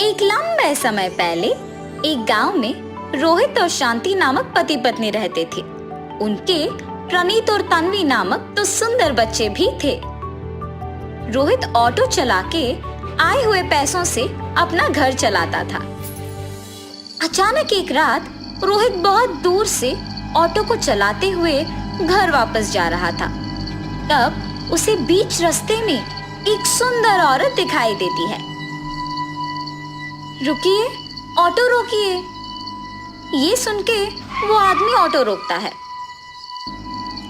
एक लंबे समय पहले एक गांव में रोहित और शांति नामक पति पत्नी रहते थे। उनके प्रणीत और तन्वी नामक दो सुंदर बच्चे भी थे। रोहित ऑटो चला के आए हुए पैसों से अपना घर चलाता था। अचानक एक रात रोहित बहुत दूर से ऑटो को चलाते हुए घर वापस जा रहा था। तब उसे बीच रास्ते में एक सुंदर औरत दिखाई देती है। रुकिए, ऑटो रोकिए। ये सुन के वो आदमी ऑटो रोकता है।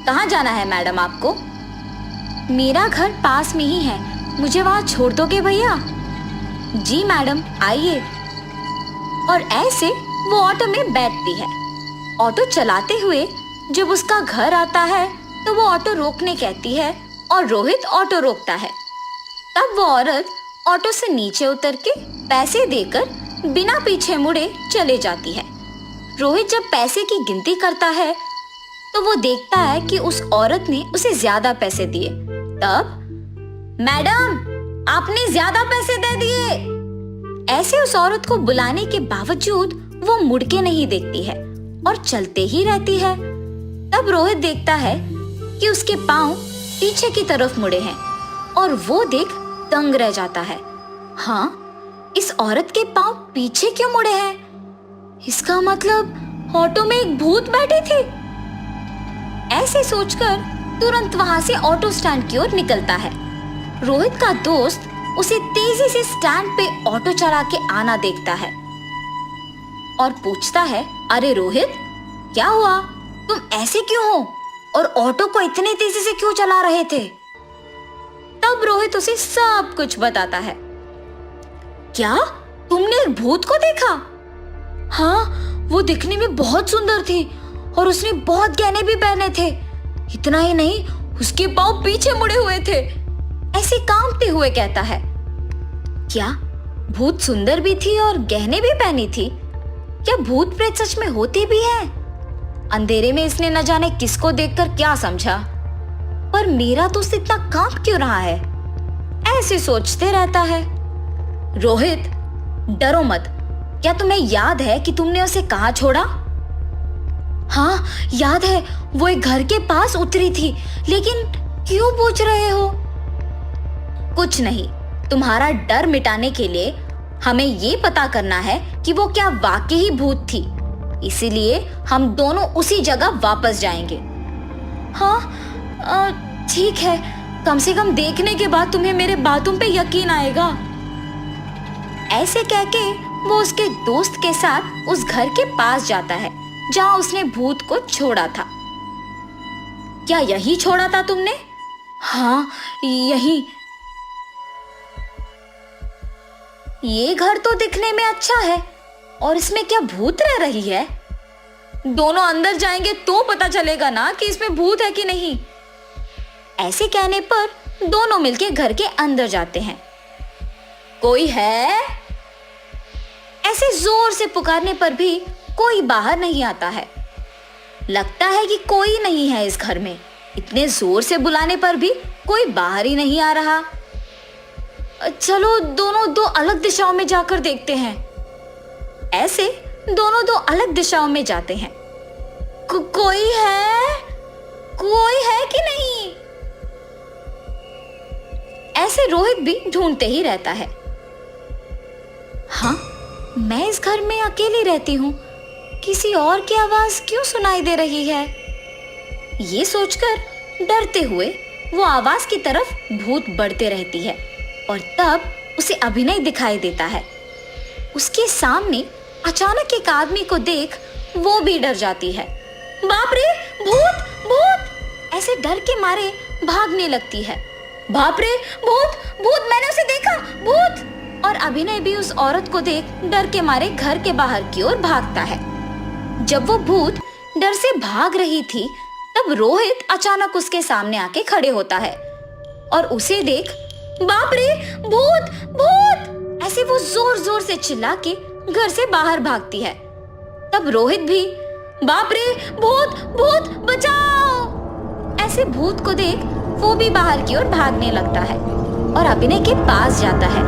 कहाँ जाना है मैडम आपको? मेरा घर पास में ही है, मुझे वहां छोड़ दोगे भैया? जी मैडम, आइए। और ऐसे वो ऑटो में बैठती है। ऑटो चलाते हुए जब उसका घर आता है तो वो ऑटो रोकने कहती है और रोहित ऑटो रोकता है। तब वो औरत ऑटो से नीचे उतर के पैसे देकर बिना पीछे मुड़े चले जाती है। रोहित जब पैसे की गिनती करता है तो वो देखता है कि उस औरत ने उसे ज्यादा पैसे दिए। तब मैडम, आपने ज्यादा पैसे दे दिए। ऐसे उस औरत को बुलाने के बावजूद वो मुड़ के नहीं देखती है और चलते ही रहती है। तब रोहित देखता है कि उसके पांव पीछे की तरफ मुड़े हैं और वो देख दंग रह जाता है। हाँ, इस औरत के पांव पीछे क्यों मुड़े हैं? इसका मतलब ऑटो में एक भूत बैठे थे। ऐसे सोचकर तुरंत वहां से ऑटो स्टैंड की ओर निकलता है। रोहित का दोस्त उसे तेजी से स्टैंड पे ऑटो चला के आना देखता है और पूछता है, अरे रोहित, क्या हुआ? तुम ऐसे क्यों हो और ऑटो को इतनी तेजी से क्यों चला रहे थे? तब रोहित उसे सब कुछ बताता है। क्या तुमने एक भूत को देखा? हाँ, वो दिखने में बहुत सुंदर थी और उसने बहुत गहने भी पहने थे। इतना ही नहीं, उसके पांव पीछे मुड़े हुए थे। ऐसे कांपते हुए कहता है। क्या भूत सुंदर भी थी और गहने भी पहनी थी? क्या भूत प्रेत सच में होते भी हैं? अंधेरे में इसने न जाने किसको देखकर क्या समझा, पर मेरा दोस्त इतना कांप क्यों रहा है? ऐसे सोचते रहता है। रोहित, डरो मत। क्या तुम्हें याद है कि तुमने उसे कहाँ छोड़ा? हाँ, याद है। वो एक घर के पास उतरी थी, लेकिन क्यों पूछ रहे हो? कुछ नहीं, तुम्हारा डर मिटाने के लिए हमें ये पता करना है कि वो क्या वाकई ही भूत थी। इसीलिए हम दोनों उसी जगह वापस जाएंगे। हाँ, ठीक है। कम से कम देखने के बाद तुम्हें मेरे बातों पे यकीन आएगा। ऐसे कहके वो उसके दोस्त के साथ उस घर के पास जाता है जहां उसने भूत को छोड़ा था। क्या यही छोड़ा था तुमने? हाँ, यही। ये घर तो दिखने में अच्छा है और इसमें क्या भूत रह रही है? दोनों अंदर जाएंगे तो पता चलेगा ना कि इसमें भूत है कि नहीं। ऐसे कहने पर दोनों मिलके घर के अंदर जाते हैं। कोई है? ऐसे जोर से पुकारने पर भी कोई बाहर नहीं आता है। लगता है कि कोई नहीं है इस घर में। इतने जोर से बुलाने पर भी कोई बाहर ही नहीं आ रहा। चलो दोनों दो अलग दिशाओं में जाकर देखते हैं। ऐसे दोनों दो अलग दिशाओं में जाते हैं। कोई है? कोई है कि नहीं? ऐसे रोहित भी ढूंढते ही रहता है। हाँ, मैं इस घर में अकेली रहती हूँ, किसी और की आवाज क्यों सुनाई दे रही है? ये सोचकर डरते हुए वो आवाज की तरफ भूत बढ़ते रहती है और तब उसे अभिनय दिखाई देता है। उसके सामने अचानक एक आदमी को देख वो भी डर जाती है। बाप रे, भूत भूत! ऐसे डर के मारे भागने लगती है। बाप रे, भूत भूत! मैंने उसे देखा, भूत! और अभिनय भी उस औरत को देख डर के मारे घर के बाहर की ओर भागता है। जब वो भूत डर से भाग रही थी तब रोहित अचानक उसके सामने आके खड़े होता है और उसे देख, बाप रे, भूत भूत! ऐसे वो जोर जोर से चिल्ला के घर से बाहर भागती है। तब रोहित भी, बाप रे, भूत भूत, बचाओ! ऐसे भूत को देख वो भी बाहर की ओर भागने लगता है और अभिनय के पास जाता है।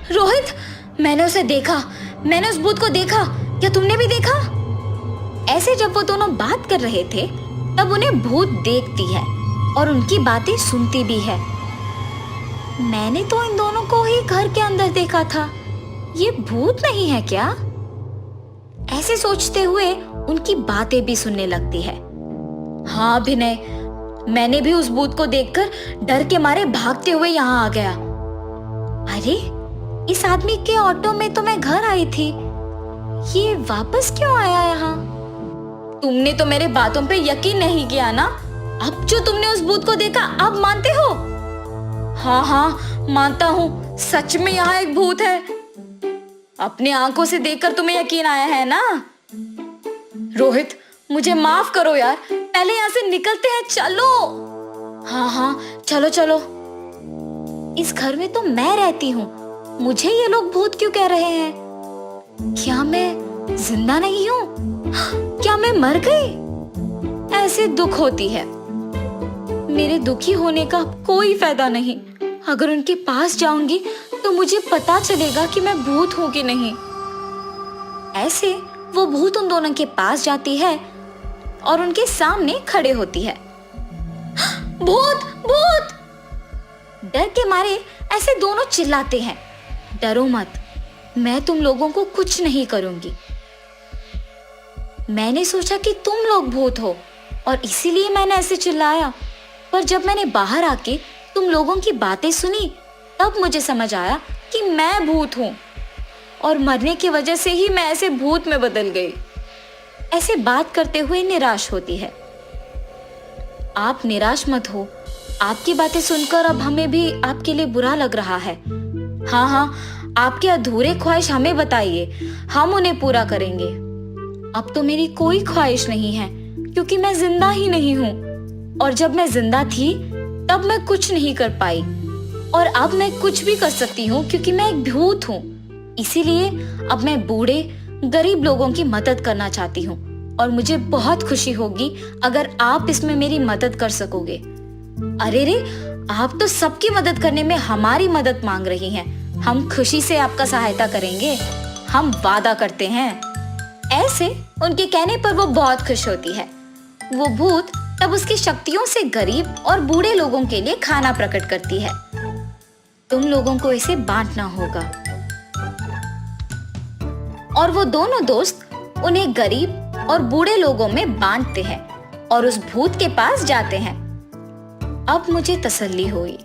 रोहित, मैंने उसे देखा, मैंने उस भूत को देखा। क्या तुमने भी देखा? ऐसे जब वो दोनों बात कर रहे थे तब उन्हें भूत देखती है और उनकी बातें सुनती भी है। मैंने तो इन दोनों को ही घर के अंदर देखा था, ये भूत नहीं है क्या? ऐसे सोचते हुए उनकी बातें भी सुनने लगती है। हाँ अभिनय, मैंने भी उस भूत को देखकर डर के मारे भागते हुए यहाँ आ गया। अरे, इस आदमी के ऑटो में तो मैं घर आई थी, ये वापस क्यों आया यहाँ? तुमने तो मेरे बातों पे यकीन नहीं किया ना? अब जो तुमने उस भूत को देखा अब मानते हो? हाँ हाँ मानता हूँ, सच में यहाँ एक भूत है। अपनी आंखों से देखकर तुम्हें यकीन आया है ना? रोहित, मुझे माफ करो यार, पहले यहाँ से निकलते हैं, चलो। हाँ हाँ चलो चलो। इस घर में तो मैं रहती हूँ, मुझे ये लोग भूत क्यों कह रहे हैं? क्या मैं जिंदा नहीं हूँ? क्या मैं मर गई? ऐसे दुख होती है। मेरे दुखी होने का कोई फायदा नहीं। अगर उनके पास जाऊंगी तो मुझे पता चलेगा कि मैं भूत हूं कि नहीं। ऐसे वो भूत उन दोनों के पास जाती है और उनके सामने खड़े होती है। भूत भूत! डर के मारे ऐसे दोनों चिल्लाते हैं। डरो मत, मैं तुम लोगों को कुछ नहीं करूंगी। मैंने सोचा कि तुम लोग भूत हो और इसीलिए मैंने ऐसे चिल्लाया, पर जब मैंने बाहर आके तुम लोगों की बातें सुनी तब मुझे समझ आया कि मैं भूत हूं और मरने की वजह से ही मैं ऐसे भूत में बदल गई। ऐसे बात करते हुए निराश होती है। आप निराश मत हो, आपकी बातें सुनकर अब हमें भी आपके लिए बुरा लग रहा है। हाँ हाँ, आपके अधूरे ख्वाहिश हमें बताइए, हम उन्हें पूरा करेंगे। अब तो मेरी कोई ख्वाहिश नहीं है क्योंकि मैं जिंदा ही नहीं हूँ, और जब मैं जिंदा थी तब मैं कुछ नहीं कर पाई, और अब मैं कुछ भी कर सकती हूँ क्योंकि मैं एक भूत हूँ। इसीलिए अब मैं बूढ़े गरीब लोगों की मदद करना चाहती हूँ और मुझे बहुत खुशी होगी अगर आप इसमें मेरी मदद कर सकोगे। अरे रे, आप तो सबकी मदद करने में हमारी मदद मांग रही हैं। हम खुशी से आपका सहायता करेंगे, हम वादा करते हैं। ऐसे उनके कहने पर वो बहुत खुश होती है। वो भूत तब उसकी शक्तियों से गरीब और बूढ़े लोगों के लिए खाना प्रकट करती है। तुम लोगों को इसे बांटना होगा। और वो दोनों दोस्त उन्हें गरीब और बूढ़े लोगों में बांटते हैं और उस भूत के पास जाते हैं। अब मुझे तसल्ली हुई।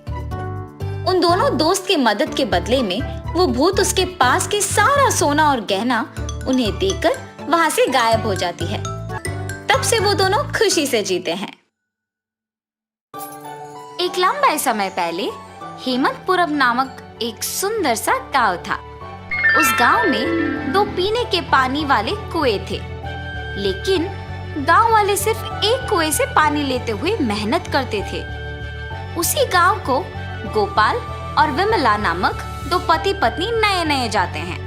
उन दोनों दोस्त के मदद के बदले में वो भूत उसके पास के सारा सोना और गहना उन्हें देकर वहां से गायब हो जाती है। तब से वो दोनों खुशी से जीते हैं। एक लंबे समय पहले हेमंतपुरम नामक एक सुंदर सा गांव था। उस गांव में 2 पीने के पानी वाले कुएं थे, लेकिन गांव वाले सिर्फ एक कुएं से पानी लेते हुए मेहनत करते थे। उसी गांव को गोपाल और विमला नामक 2 पति पत्नी नए नए जाते हैं।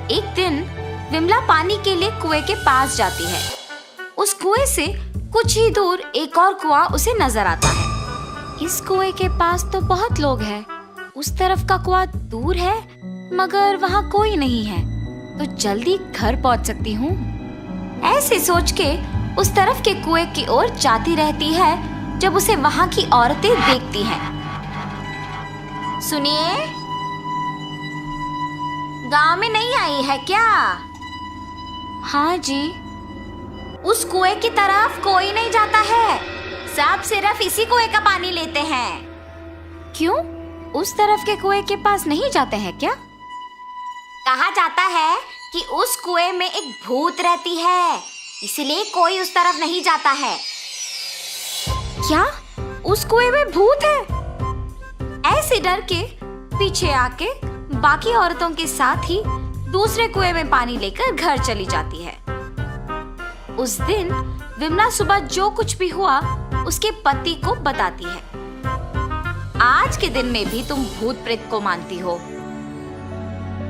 एक दिन विमला पानी के लिए कुएं के पास जाती है। उस कुएं से कुछ ही दूर एक और कुआं उसे नजर आता है। इस कुएं के पास तो बहुत लोग हैं, उस तरफ का कुआं दूर है मगर वहाँ कोई नहीं है, तो जल्दी घर पहुँच सकती हूँ। ऐसे सोच के उस तरफ के कुएं की ओर जाती रहती है जब उसे वहाँ की औरतें देखती हैं। सुनिए, गांव में नहीं आई है क्या? हाँ जी। उस कुएं की तरफ कोई नहीं जाता है, सब सिर्फ इसी कुएं का पानी लेते हैं। क्यों? उस तरफ के कुएं के पास नहीं जाते हैं क्या? कहा जाता है कि उस कुएं में एक भूत रहती है, इसलिए कोई उस तरफ नहीं जाता है। क्या उस कुएं में भूत है? ऐसे डर के पीछे आके बाकी औरतों के साथ ही दूसरे कुएं में पानी लेकर घर चली जाती है। उस दिन विमला सुबह जो कुछ भी हुआ उसके पति को बताती है। आज के दिन में भी तुम भूत प्रेत को मानती हो।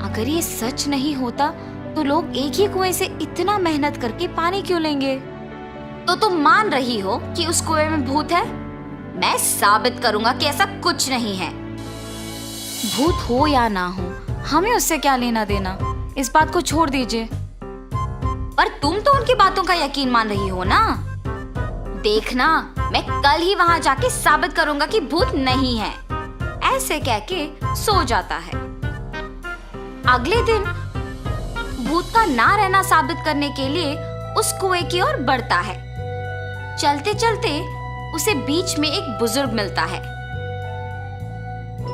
अगर ये सच नहीं होता तो लोग एक ही कुएं से इतना मेहनत करके पानी क्यों लेंगे? तो तुम मान रही हो कि उस कुएं में भूत है? मैं साबित करूंगा कि ऐसा कुछ नहीं है। भूत हो या ना हो, हमें उससे क्या लेना देना, इस बात को छोड़ दीजिए। पर तुम तो उनकी बातों का यकीन मान रही हो ना। देखना, मैं कल ही वहां जाके साबित करूंगा कि भूत नहीं है। ऐसे कह के सो जाता है। अगले दिन भूत का ना रहना साबित करने के लिए उस कुएं की ओर बढ़ता है। चलते चलते उसे बीच में एक बुजुर्ग मिलता है।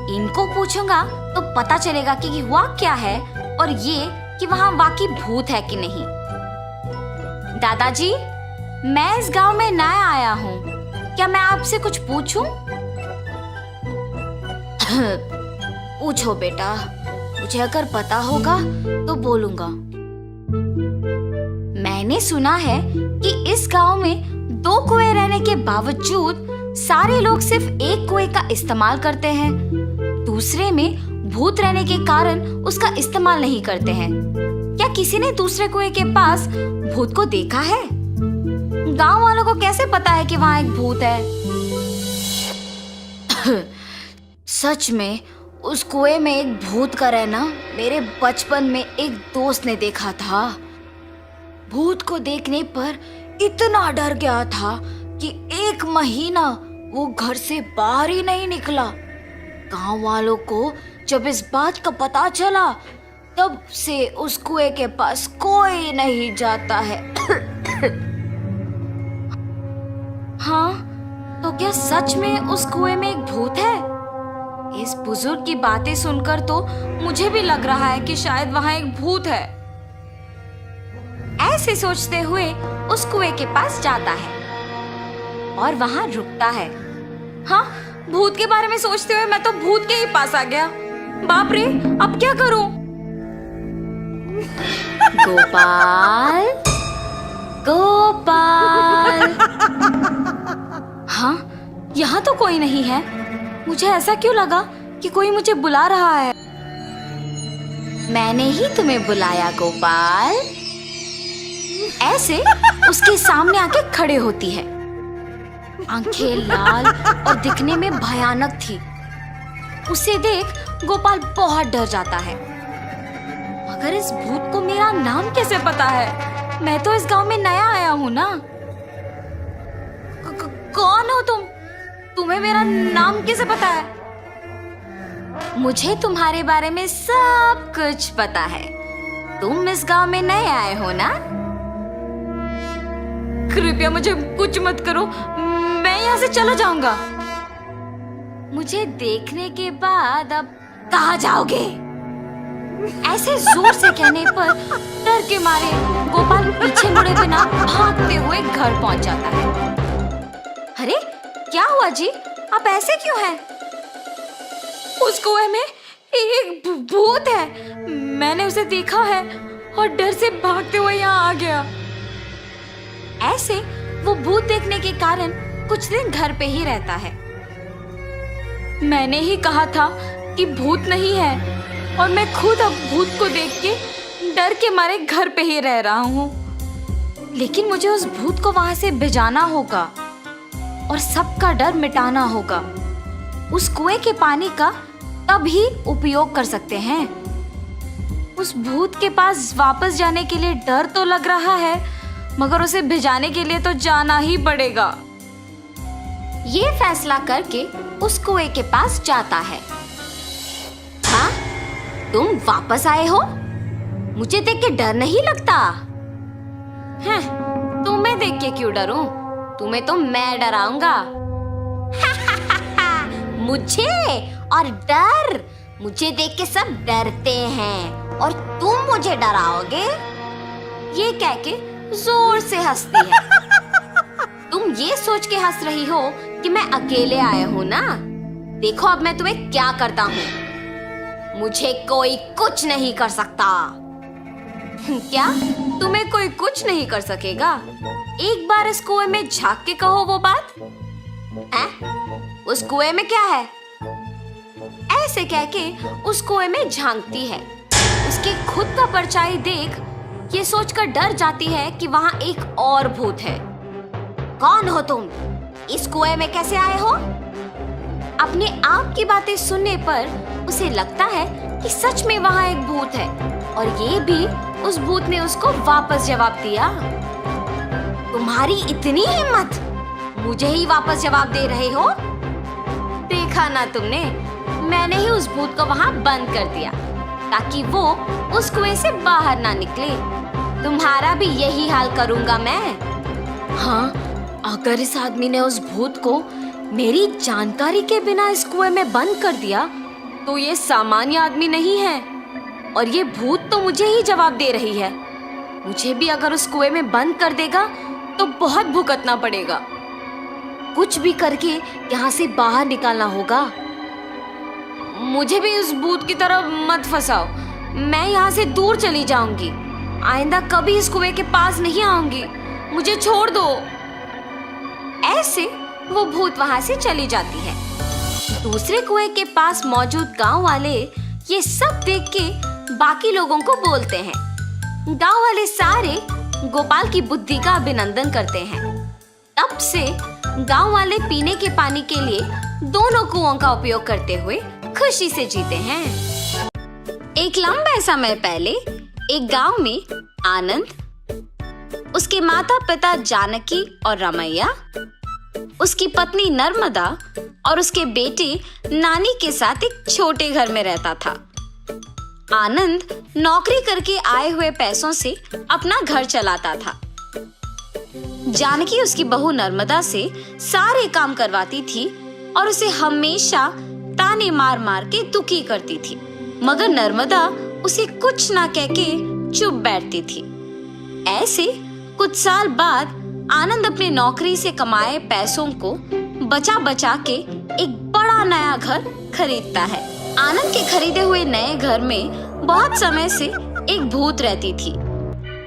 इनको पूछूंगा तो पता चलेगा कि हुआ क्या है और ये कि वहां वाकई भूत है कि नहीं। दादाजी, मैं इस गांव में नया आया हूँ, क्या मैं आपसे कुछ पूछूं? पूछो बेटा, मुझे अगर पता होगा तो बोलूंगा। मैंने सुना है कि इस गांव में 2 कुएं रहने के बावजूद सारे लोग सिर्फ एक कुएं का इस्तेमाल करते हैं। दूसरे में भूत रहने के कारण उसका इस्तेमाल नहीं करते हैं। क्या किसी ने दूसरे कुएं के पास भूत को देखा है? गांव वालों को कैसे पता है कि वहां एक भूत है? सच में उस कुएं में एक भूत का रहना मेरे बचपन में एक दोस्त ने देखा था। भूत को देखने पर इतना डर गया था कि 1 महीना वो घर से बाहर ही नहीं निकला। गांव वालों को जब इस बात का पता चला, तब से उस कुएं के पास कोई नहीं जाता है। हाँ, तो क्या सच में उस कुएं में एक भूत है? इस बुजुर्ग की बातें सुनकर तो मुझे भी लग रहा है कि शायद वहां एक भूत है। ऐसे सोचते हुए उस कुएं के पास जाता है और वहां रुकता है। हाँ, भूत के बारे में सोचते हुए मैं तो भूत के ही पास आ गया। बाप रे, अब क्या करूं? गोपाल, गोपाल। हाँ, यहाँ तो कोई नहीं है। मुझे ऐसा क्यों लगा कि कोई मुझे बुला रहा है? मैंने ही तुम्हें बुलाया गोपाल। ऐसे उसके सामने आके खड़े होती है। आंखें लाल और दिखने में भयानक थी। उसे देख गोपाल बहुत डर जाता है। मगर इस भूत को मेरा नाम कैसे पता है? मैं तो इस गांव में नया आया हूँ ना। कौन हो तुम? तुम्हें मेरा नाम कैसे पता है? मुझे तुम्हारे बारे में सब कुछ पता है। तुम इस गांव में नए आए हो ना? कृपया मुझे कुछ मत करो, मैं यहाँ से चला जाऊंगा। मुझे देखने के बाद अब कहाँ जाओगे? ऐसे जोर से कहने पर डर के मारे गोपाल पीछे मुड़े बिना भागते हुए घर पहुंच जाता है। अरे क्या हुआ जी, आप ऐसे क्यों हैं? उस कुएं में एक भूत है। मैंने उसे देखा है और डर से भागते हुए यहाँ आ गया। ऐसे वो भूत देखने के कारण कुछ दिन घर पे ही रहता है। मैंने ही कहा था कि भूत नहीं है और मैं खुद अब भूत को देख के डर के मारे घर पे ही रह रहा हूँ। लेकिन मुझे उस भूत को वहां से भिजाना होगा और सबका डर मिटाना होगा। उस कुएं के पानी का तभी उपयोग कर सकते हैं। उस भूत के पास वापस जाने के लिए डर तो लग रहा है, मगर उसे भिजाने के लिए तो जाना ही पड़ेगा। ये फैसला करके उस कुएं के पास जाता है। हाँ, तुम वापस आए हो? मुझे देख के डर नहीं लगता? हैं, तुम्हें देख के क्यों डरूं? तुम्हें तो मैं डराऊंगा। मुझे और डर? मुझे देख के सब डरते हैं और तुम मुझे डराओगे? ये कह के जोर से हंसती है। तुम ये सोच के हंस रही हो कि मैं अकेले आया हूँ ना? देखो अब मैं तुम्हें क्या करता हूँ। मुझे कोई कुछ नहीं कर सकता। क्या तुम्हें कोई कुछ नहीं कर सकेगा? एक बार इस कुएं में झांक के कहो वो बात। उस कुएं में क्या है? ऐसे कह के उस कुएं में झांकती है। उसके खुद का परछाई देख ये सोचकर डर जाती है कि वहां एक और भूत है। कौन हो तुम? इस कुएं में कैसे आए हो? अपने आप की बातें सुनने पर उसे लगता है कि सच में वहाँ एक भूत है, और ये भी उस भूत ने उसको वापस जवाब दिया। तुम्हारी इतनी हिम्मत, मुझे ही वापस जवाब दे रहे हो? देखा ना तुमने, मैंने ही उस भूत को वहाँ बंद कर दिया ताकि वो उस कुएं से बाहर ना निकले। तुम्हारा भी यही हाल करूँगा मैं। हाँ, अगर इस आदमी ने उस भूत को मेरी जानकारी के बिना इस कुएं में बंद कर दिया तो ये सामान्य आदमी नहीं है, और ये भूत तो मुझे ही जवाब दे रही है। मुझे भी अगर उस कुएं में बंद कर देगा तो बहुत भुगतना पड़ेगा। कुछ भी करके यहाँ से बाहर निकालना होगा। मुझे भी उस भूत की तरह मत फंसाओ, मैं यहाँ से दूर चली जाऊंगी। आइंदा कभी इस कुएं के पास नहीं आऊंगी, मुझे छोड़ दो। ऐसे वो भूत वहां से चली जाती है। दूसरे कुएं के पास मौजूद गांव वाले ये सब देख के बाकी लोगों को बोलते हैं। गांव वाले सारे गोपाल की बुद्धि का अभिनंदन करते हैं। तब से गांव वाले पीने के पानी के लिए दोनों कुओं का उपयोग करते हुए खुशी से जीते हैं। एक लंबे समय पहले एक गांव में आनंद, उसके माता पिता जानकी और रमैया, उसकी पत्नी नर्मदा और उसके बेटे नानी के साथ एक छोटे घर में रहता था। आनंद नौकरी करके आए हुए पैसों से अपना घर चलाता था। जानकी उसकी बहू नर्मदा से सारे काम करवाती थी और उसे हमेशा ताने मार मार के दुखी करती थी, मगर नर्मदा उसे कुछ ना कह के चुप बैठती थी। ऐसे कुछ साल बाद आनंद अपने नौकरी से कमाए पैसों को बचा बचा के एक बड़ा नया घर खरीदता है। आनंद के खरीदे हुए नए घर में बहुत समय से एक भूत रहती थी।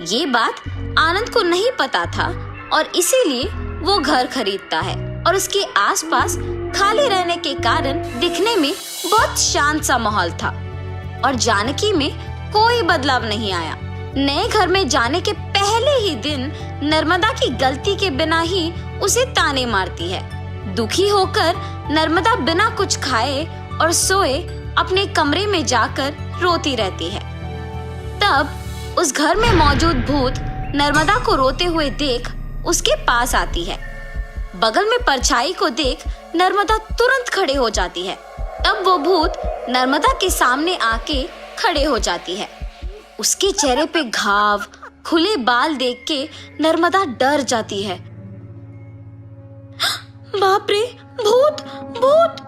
ये बात आनंद को नहीं पता था और इसीलिए वो घर खरीदता है और उसके आसपास खाली रहने के कारण दिखने में बहुत शांत सा माहौल था और जानकी में कोई बदलाव नहीं आया। नए घर में जाने के पहले ही दिन नर्मदा की गलती के बिना ही उसे ताने मारती है। दुखी होकर नर्मदा बिना कुछ खाए और सोए अपने कमरे में जाकर रोती रहती है। तब उस घर में मौजूद भूत नर्मदा को रोते हुए देख उसके पास आती है। बगल में परछाई को देख नर्मदा तुरंत खड़े हो जाती है। तब वो भूत नर्मदा के सामने आके खड़े हो जाती है। उसके चेहरे पे घाव, खुले बाल देख के नर्मदा डर जाती है। बाप रे, भूत भूत!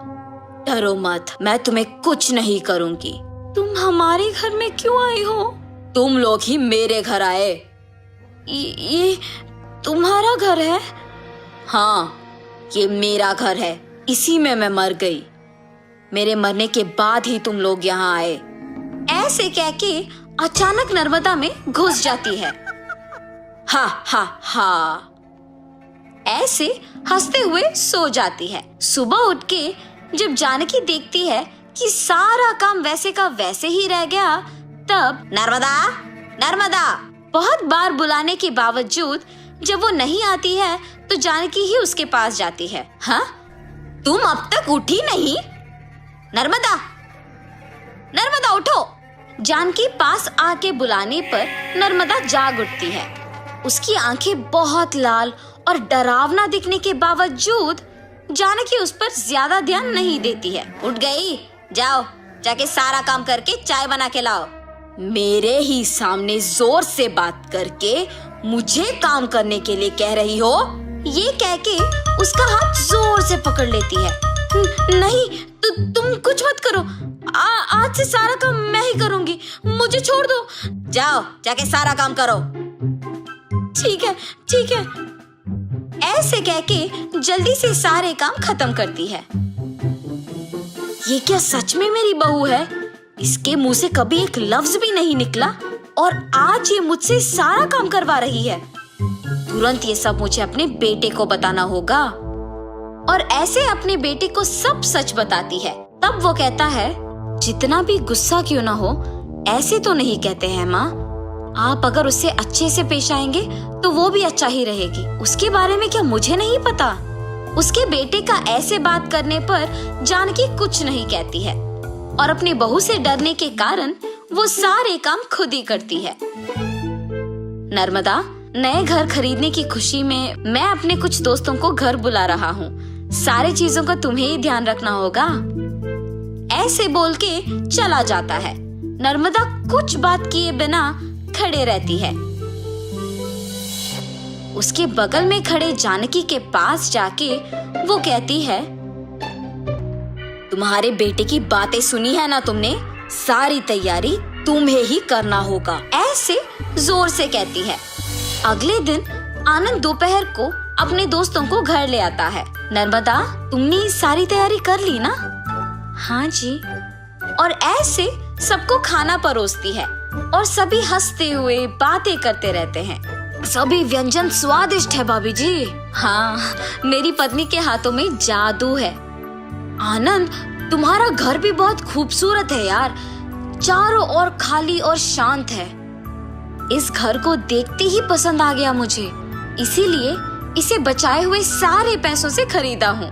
डरो मत, मैं तुम्हें कुछ नहीं करूंगी। तुम हमारे घर में क्यों आई हो? तुम लोग ही मेरे घर आए। ये तुम्हारा घर है? हाँ, ये मेरा घर है। इसी में मैं मर गई। मेरे मरने के बाद ही तुम लोग यहाँ आए। ऐसे कह के अचानक नर्मदा में घुस जाती है। हा हा हा, ऐसे हंसते हुए सो जाती है। सुबह उठ के जब जानकी देखती है कि सारा काम वैसे का वैसे ही रह गया, तब नर्मदा नर्मदा बहुत बार बुलाने के बावजूद जब वो नहीं आती है तो जानकी ही उसके पास जाती है। हाँ, तुम अब तक उठी नहीं? नर्मदा नर्मदा उठो! जानकी पास आके बुलाने पर नर्मदा जाग उठती है। उसकी आंखें बहुत लाल और डरावना दिखने के बावजूद जानकी उस पर ज्यादा ध्यान नहीं देती है। उठ गई? जाओ जाके सारा काम करके चाय बना के लाओ। मेरे ही सामने जोर से बात करके मुझे काम करने के लिए कह रही हो? ये कह के उसका हाथ जोर से पकड़ लेती है। नहीं, तुम कुछ मत करो। आज से सारा काम मैं ही करूंगी, मुझे छोड़ दो। जाओ जाके सारा काम करो। ठीक है ठीक है। ऐसे कह के जल्दी से सारे काम खत्म करती है। ये क्या सच में मेरी बहू है? इसके मुंह से कभी एक लफ्ज भी नहीं निकला और आज ये मुझसे सारा काम करवा रही है। तुरंत ये सब मुझे अपने बेटे को बताना होगा। और ऐसे अपने बेटे को सब सच बताती है। तब वो कहता है, जितना भी गुस्सा क्यों ना हो, ऐसे तो नहीं कहते हैं माँ। आप अगर उससे अच्छे से पेश आएंगे तो वो भी अच्छा ही रहेगी। उसके बारे में क्या मुझे नहीं पता? उसके बेटे का ऐसे बात करने पर जानकी कुछ नहीं कहती है और अपनी बहू से डरने के कारण वो सारे काम खुद ही करती है। नर्मदा, नए घर खरीदने की खुशी में मैं अपने कुछ दोस्तों को घर बुला रहा हूँ। सारी चीजों का तुम्हें ही ध्यान रखना होगा। ऐसे बोल के चला जाता है। नर्मदा कुछ बात किए बिना खड़े रहती है। उसके बगल में खड़े जानकी के पास जाके वो कहती है, तुम्हारे बेटे की बातें सुनी है ना तुमने? सारी तैयारी तुम्हें ही करना होगा, ऐसे जोर से कहती है। अगले दिन आनंद दोपहर को अपने दोस्तों को घर ले आता है। नर्मदा, तुमने सारी तैयारी कर ली ना? हाँ जी। और ऐसे सबको खाना परोसती है और सभी हंसते हुए बातें करते रहते हैं। सभी व्यंजन स्वादिष्ट है भाभी जी। हाँ, मेरी पत्नी के हाथों में जादू है। आनंद, तुम्हारा घर भी बहुत खूबसूरत है यार। चारों ओर खाली और शांत है। इस घर को देखते ही पसंद आ गया मुझे, इसीलिए इसे बचाए हुए सारे पैसों से खरीदा हूँ।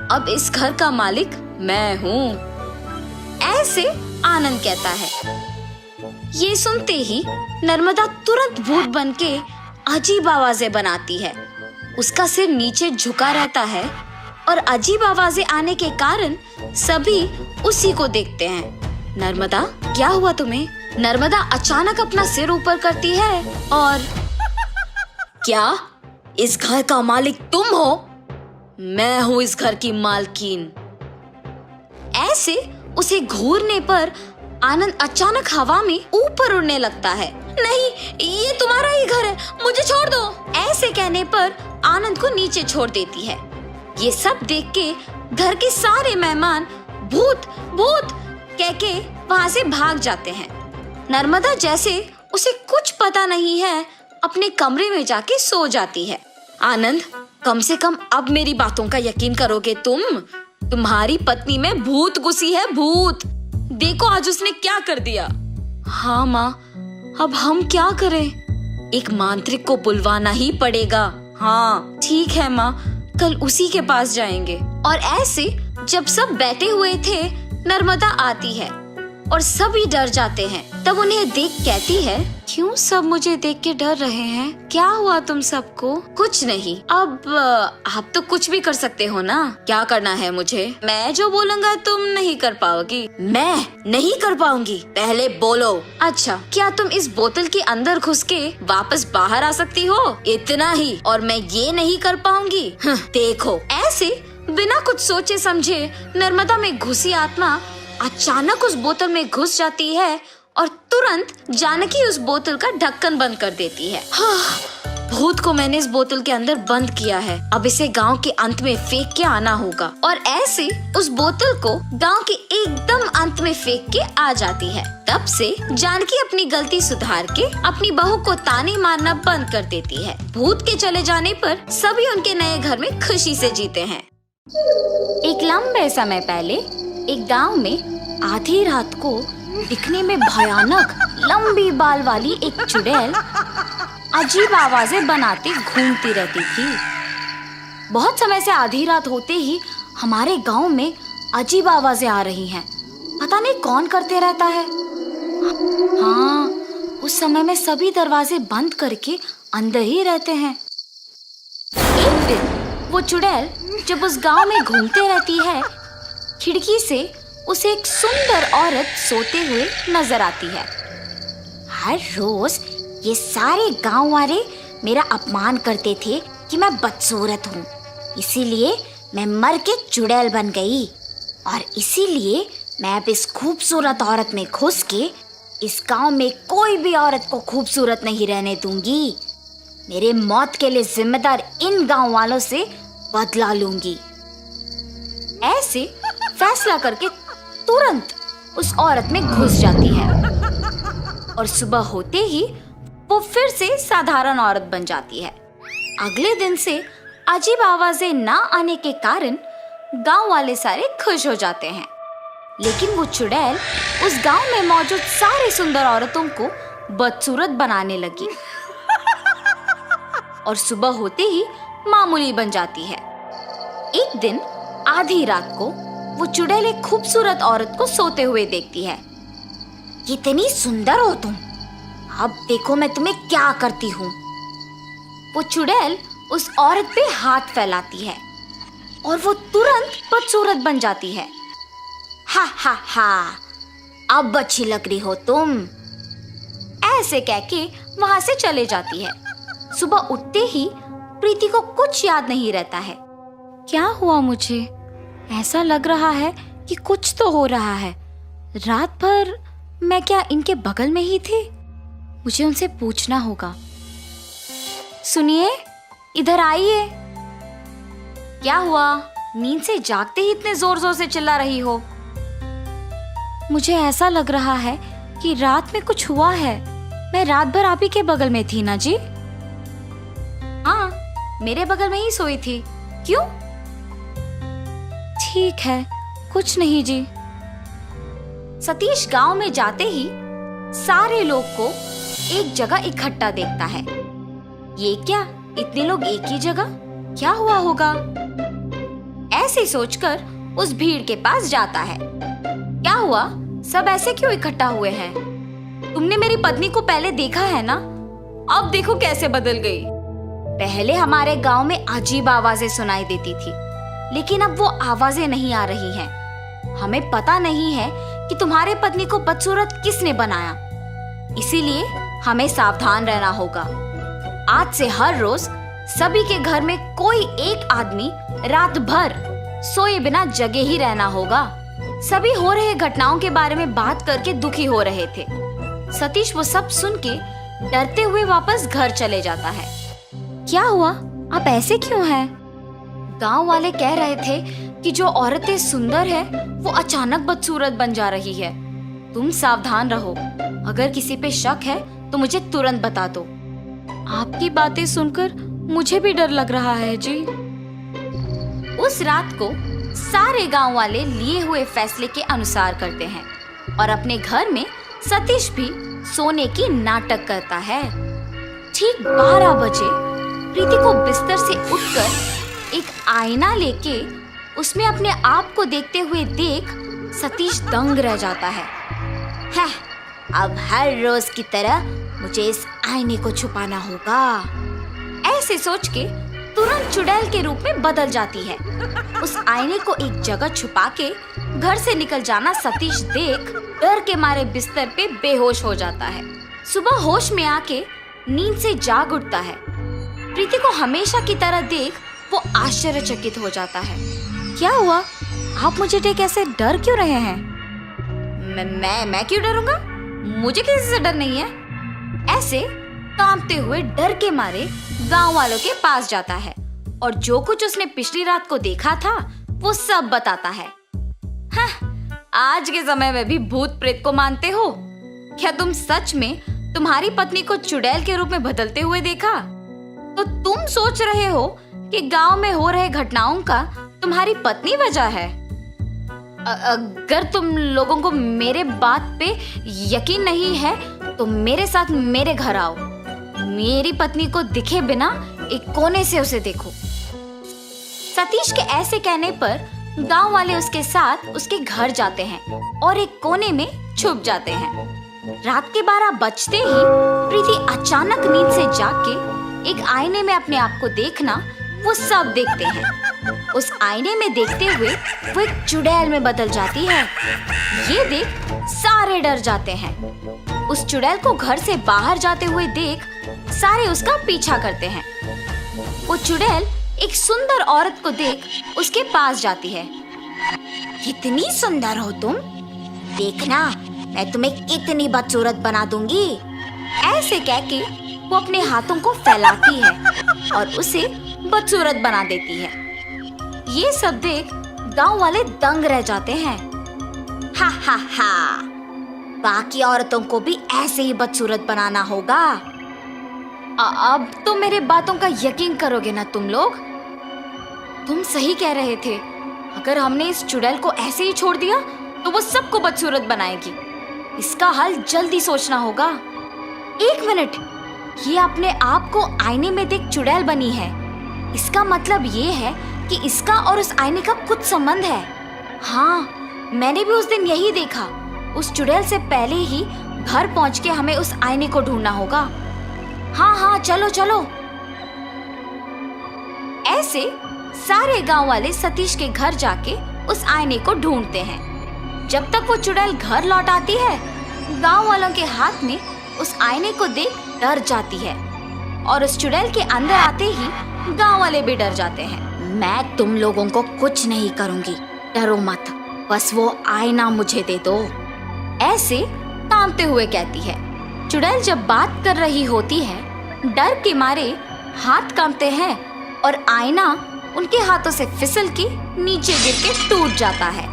अब इस घर का मालिक मैं हूँ, ऐसे आनंद कहता है। ये सुनते ही नर्मदा तुरंत भूत बनके अजीब आवाजें बनाती है। उसका सिर नीचे झुका रहता है और अजीब आवाजें आने के कारण सभी उसी को देखते हैं। नर्मदा, क्या हुआ तुम्हें? नर्मदा अचानक अपना सिर ऊपर करती है और क्या इस घर का मालिक तुम हो? मैं हूँ इस घर की मालकिन। ऐसे उसे घूरने पर आनंद अचानक हवा में ऊपर उड़ने लगता है। नहीं, ये तुम्हारा ही घर है, मुझे छोड़ दो। ऐसे कहने पर आनंद को नीचे छोड़ देती है। ये सब देख के घर के सारे मेहमान भूत भूत कह के वहाँ से भाग जाते हैं। नर्मदा जैसे उसे कुछ पता नहीं है अपने कमरे में जाके सो जाती है। आनंद, कम से कम अब मेरी बातों का यकीन करोगे तुम? तुम्हारी पत्नी में भूत घुसी है, भूत। देखो आज उसने क्या कर दिया। हाँ माँ, अब हम क्या करें? एक मांत्रिक को बुलवाना ही पड़ेगा। हाँ ठीक है माँ, कल उसी के पास जाएंगे। और ऐसे जब सब बैठे हुए थे, नर्मदा आती है और सभी डर जाते हैं। तब उन्हें देख कहती है, क्यों सब मुझे देख के डर रहे हैं? क्या हुआ तुम सबको? कुछ नहीं। अब आप तो कुछ भी कर सकते हो ना? क्या करना है मुझे? मैं जो बोलूँगा तुम नहीं कर पाओगी। मैं नहीं कर पाऊंगी? पहले बोलो। अच्छा, क्या तुम इस बोतल के अंदर घुस के वापस बाहर आ सकती हो? इतना ही, और मैं ये नहीं कर पाऊंगी? देखो। ऐसे बिना कुछ सोचे समझे नर्मदा में घुसी आत्मा अचानक उस बोतल में घुस जाती है और तुरंत जानकी उस बोतल का ढक्कन बंद कर देती है। भूत को मैंने इस बोतल के अंदर बंद किया है, अब इसे गांव के अंत में फेंक के आना होगा। और ऐसे उस बोतल को गांव के एकदम अंत में फेंक के आ जाती है। तब से जानकी अपनी गलती सुधार के अपनी बहू को ताने मारना बंद कर देती है। भूत के चले जाने पर सभी उनके नए घर में खुशी से जीते हैं। एक लंबे समय पहले एक गांव में आधी रात को दिखने में भयानक लंबी बाल वाली एक चुड़ैल अजीब आवाजें बनाती घूमती रहती थी। बहुत समय से आधी रात होते ही हमारे गांव में अजीब आवाजें आ रही हैं। पता नहीं कौन करते रहता है। हाँ, उस समय में सभी दरवाजे बंद करके अंदर ही रहते हैं। एक दिन वो चुड़ैल जब उस गांव में घूमते रहती है, खिड़की से उसे एक सुंदर औरत सोते हुए नजर आती है। हर रोज ये सारे गांव वाले मेरा अपमान करते थे कि मैं बदसूरत हूँ, इसीलिए मैं मर के चुड़ैल बन गई। और इसीलिए मैं अब इस खूबसूरत औरत में घुस के इस गांव में कोई भी औरत को खूबसूरत नहीं रहने दूंगी। मेरे मौत के लिए जिम्मेदार इन गांव वालों से बदला लूंगी। ऐसे फैसला करके तुरंत उस औरत में घुस जाती है और सुबह होते ही वो फिर से साधारण औरत बन जाती है। अगले दिन से अजीब आवाजें ना आने के कारण गांव वाले सारे खुश हो जाते हैं। लेकिन वो चुड़ैल उस गांव में मौजूद सारी सुंदर औरतों को बदसूरत बनाने लगी और सुबह होते ही मामूली बन जाती है। एक दिन आधी रात को वो चुड़ैल एक खूबसूरत औरत को सोते हुए देखती है। कितनी सुंदर हो तुम, अब देखो मैं तुम्हें क्या करती हूँ। वो चुड़ैल उस औरत पे हाथ फैलाती है और वो तुरंत बदसूरत बन जाती है। हा हा हा, अब अच्छी लग रही हो तुम, ऐसे कह के वहां से चले जाती है। सुबह उठते ही प्रीति को कुछ याद नहीं रहता है। क्या हुआ मुझे? ऐसा लग रहा है कि कुछ तो हो रहा है। रात भर मैं क्या इनके बगल में ही थी? मुझे उनसे पूछना होगा। सुनिए, इधर आइए। क्या हुआ? नींद से जागते ही इतने जोर जोर से चिल्ला रही हो? मुझे ऐसा लग रहा है कि रात में कुछ हुआ है। मैं रात भर आप ही के बगल में थी ना जी? हाँ, मेरे बगल में ही सोई थी। क्यों? ठीक है, कुछ नहीं जी। सतीश गांव में जाते ही सारे लोग को एक जगह इकट्ठा देखता है। ये क्या, इतने लोग एक ही जगह? क्या हुआ होगा? ऐसे सोचकर उस भीड़ के पास जाता है। क्या हुआ? सब ऐसे क्यों इकट्ठा हुए हैं? तुमने मेरी पत्नी को पहले देखा है ना? अब देखो कैसे बदल गई। पहले हमारे गांव में अजीब आवाजें सुनाई देती थी, लेकिन अब वो आवाजें नहीं आ रही हैं। हमें पता नहीं है कि तुम्हारे पत्नी को बदसूरत किसने बनाया, इसीलिए हमें सावधान रहना होगा। आज से हर रोज सभी के घर में कोई एक आदमी रात भर सोए बिना जगे ही रहना होगा। सभी हो रहे घटनाओं के बारे में बात करके दुखी हो रहे थे। सतीश वो सब सुन के डरते हुए वापस घर चले जाता है। क्या हुआ? आप ऐसे क्यों हैं? गांव वाले कह रहे थे कि जो औरतें सुंदर है वो अचानक बदसूरत बन जा रही है। तुम सावधान रहो, अगर किसी पे शक है तो मुझे तुरंत बता दो। आपकी बातें सुनकर मुझे भी डर लग रहा है जी। उस रात को सारे गांव वाले लिए हुए फैसले के अनुसार करते हैं और अपने घर में सतीश भी सोने की नाटक करता है। ठीक 12 बजे प्रीति को बिस्तर से उठकर एक आईना लेके उसमें अपने आप को देखते हुए देख सतीश दंग रह जाता है। अब हर रोज की तरह मुझे इस आईने को छुपाना होगा, ऐसे सोच के तुरंत चुड़ैल के रूप में बदल जाती है। उस आईने को एक जगह छुपा के घर से निकल जाना सतीश देख डर के मारे बिस्तर पे बेहोश हो जाता है। सुबह होश में आके नींद से जाग उठता है। प्रीति को हमेशा की तरह देख वो आश्चर्यचकित हो जाता है। क्या हुआ? आप मुझे देख ऐसे डर क्यों रहे हैं? मैं क्यों डरूंगा? मुझे किसी से डर नहीं है। ऐसे कांपते हुए डर के मारे गांव वालों के पास जाता है और जो कुछ उसने पिछली रात को देखा था वो सब बताता है। आज के समय में भी भूत प्रेत को मानते हो? क्या तुम सच में तुम्हारी पत्नी को चुड़ैल के रूप में बदलते हुए देखा? तो तुम सोच रहे हो कि गांव में हो रहे घटनाओं का तुम्हारी पत्नी वजह है? अगर तुम लोगों को मेरे बात पे यकीन नहीं है तो मेरे साथ मेरे घर आओ। मेरी पत्नी को दिखे बिना एक कोने से उसे देखो। सतीश के ऐसे कहने पर गांव वाले उसके साथ उसके घर जाते हैं और एक कोने में छुप जाते हैं। रात के 12 बजते ही प्रीति अचानक नींद से जाग के एक आईने में अपने आप को देखना वो सब देखते हैं। उस आईने में देखते हुए वो एक चुड़ैल में बदल जाती है। ये देख सारे डर जाते हैं। उस चुड़ैल को घर से बाहर जाते हुए देख सारे उसका पीछा करते हैं। वो चुड़ैल एक सुंदर औरत को देख उसके पास जाती है। कितनी सुंदर हो तुम, देखना मैं तुम्हें कितनी बदसूरत बना दूंगी, ऐसे कह के वो अपने हाथों को फैलाती है और उसे बदसूरत बना देती है। ये सब देख गांव वाले दंग रह जाते हैं। हा, बाकी औरतों को भी ऐसे ही बदसूरत बनाना होगा। अब तो मेरे बातों का यकीन करोगे ना तुम लोग? तुम सही कह रहे थे, अगर हमने इस चुड़ैल को ऐसे ही छोड़ दिया तो वो सबको बदसूरत बनाएगी। इसका हल जल्दी सोचना होगा। 1 मिनट, ये अपने आप को आईने में देख चुड़ैल बनी है। इसका मतलब ये है कि इसका और उस आईने का कुछ संबंध है। हाँ, मैंने भी उस दिन यही देखा। उस चुड़ैल से पहले ही घर पहुंच के हमें उस आईने को ढूंढना होगा। हाँ हाँ, चलो चलो। ऐसे सारे गांव वाले सतीश के घर जाके उस आईने को ढूंढते हैं। जब तक वो चुड़ैल घर लौट आती है, गांव वालों के हाथ में उस आईने को देख डर जाती है और उस चुड़ैल के अंदर आते ही गांव वाले भी डर जाते हैं। मैं तुम लोगों को कुछ नहीं करूंगी, डरो मत, बस वो आईना मुझे दे दो, ऐसे कांपते हुए कहती है। चुड़ैल जब बात कर रही होती है, डर के मारे हाथ कांपते हैं और आईना उनके हाथों से फिसल के नीचे गिर के टूट जाता है।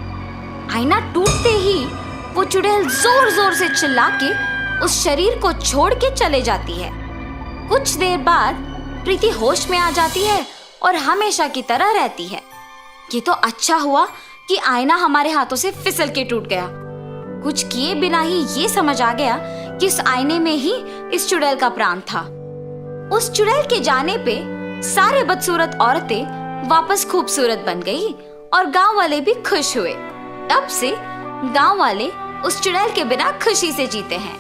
आईना टूटते ही वो चुड़ैल जोर जोर से चिल्ला के उस शरीर को छोड़ के चले जाती है। कुछ देर बाद प्रीति होश में आ जाती है और हमेशा की तरह रहती है। ये तो अच्छा हुआ कि आईना हमारे हाथों से फिसल के टूट गया। कुछ किए बिना ही ये समझ आ गया कि इस आईने में ही इस चुड़ैल का प्राण था। उस चुड़ैल के जाने पे सारे बदसूरत औरतें वापस खूबसूरत बन गई और गांव वाले भी खुश हुए। तब से गांव वाले उस चुड़ैल के बिना खुशी से जीते हैं।